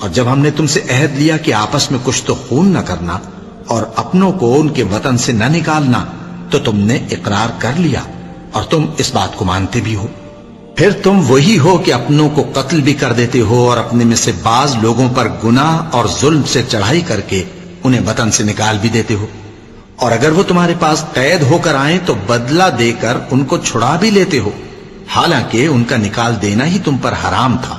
اور جب ہم نے تم سے عہد لیا کہ آپس میں کچھ تو خون نہ کرنا اور اپنوں کو ان کے وطن سے نہ نکالنا، تو تم نے اقرار کر لیا اور تم اس بات کو مانتے بھی ہو۔ پھر تم وہی ہو کہ اپنوں کو قتل بھی کر دیتے ہو اور اپنے میں سے بعض لوگوں پر گناہ اور ظلم سے چڑھائی کر کے انہیں وطن سے نکال بھی دیتے ہو، اور اگر وہ تمہارے پاس قید ہو کر آئیں تو بدلہ دے کر ان کو چھڑا بھی لیتے ہو، حالانکہ ان کا نکال دینا ہی تم پر حرام تھا۔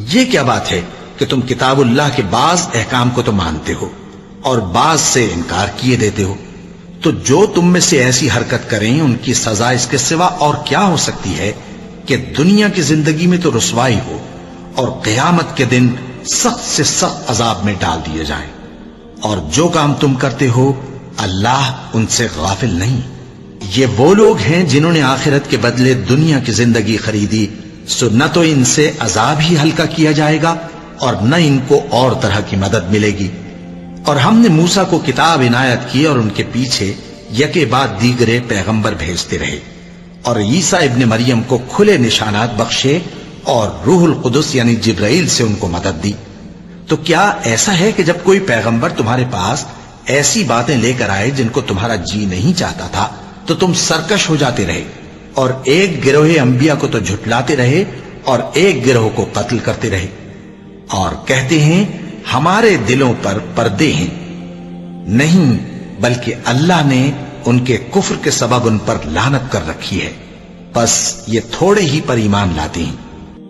یہ کیا بات ہے کہ تم کتاب اللہ کے بعض احکام کو تو مانتے ہو اور بعض سے انکار کیے دیتے ہو؟ تو جو تم میں سے ایسی حرکت کریں ان کی سزا اس کے سوا اور کیا ہو سکتی ہے کہ دنیا کی زندگی میں تو رسوائی ہو اور قیامت کے دن سخت سے سخت عذاب میں ڈال دیے جائیں۔ اور جو کام تم کرتے ہو اللہ ان سے غافل نہیں۔ یہ وہ لوگ ہیں جنہوں نے آخرت کے بدلے دنیا کی زندگی خریدی، سو نہ تو ان سے عذاب ہی ہلکا کیا جائے گا اور نہ ان کو اور طرح کی مدد ملے گی۔ اور ہم نے موسیٰ کو کتاب عنایت کی اور ان کے پیچھے یکے بعد دیگرے پیغمبر بھیجتے رہے، اور عیسیٰ ابن مریم کو کھلے نشانات بخشے اور روح القدس یعنی جبرائیل سے ان کو مدد دی۔ تو کیا ایسا ہے کہ جب کوئی پیغمبر تمہارے پاس ایسی باتیں لے کر آئے جن کو تمہارا جی نہیں چاہتا تھا تو تم سرکش ہو جاتے رہے اور ایک گروہ انبیاء کو تو جھٹلاتے رہے اور ایک گروہ کو قتل کرتے رہے، اور کہتے ہیں ہمارے دلوں پر پردے ہیں؟ نہیں، بلکہ اللہ نے ان کے کفر کے سبب ان پر لعنت کر رکھی ہے، بس یہ تھوڑے ہی پر ایمان لاتے ہیں۔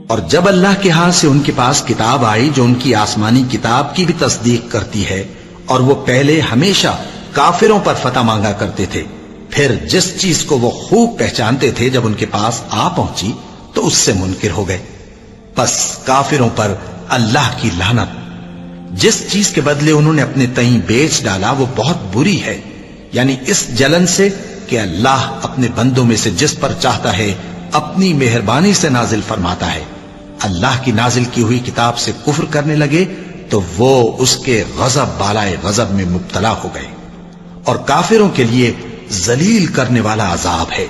اور جب اللہ کے ہاں سے ان کے پاس کتاب آئی جو ان کی آسمانی کتاب کی بھی تصدیق کرتی ہے، اور وہ پہلے ہمیشہ کافروں پر فتح مانگا کرتے تھے، پھر جس چیز کو وہ خوب پہچانتے تھے جب ان کے پاس آ پہنچی تو اس سے منکر ہو گئے، بس کافروں پر اللہ کی لعنت۔ جس چیز کے بدلے انہوں نے اپنے تئیں بیچ ڈالا وہ بہت بری ہے، یعنی اس جلن سے کہ اللہ اپنے بندوں میں سے جس پر چاہتا ہے اپنی مہربانی سے نازل فرماتا ہے۔ اللہ کی نازل کی ہوئی کتاب سے کفر کرنے لگے تو وہ اس کے غضب بالائے غضب میں مبتلا ہو گئے، اور کافروں کے لیے ذلیل کرنے والا عذاب ہے۔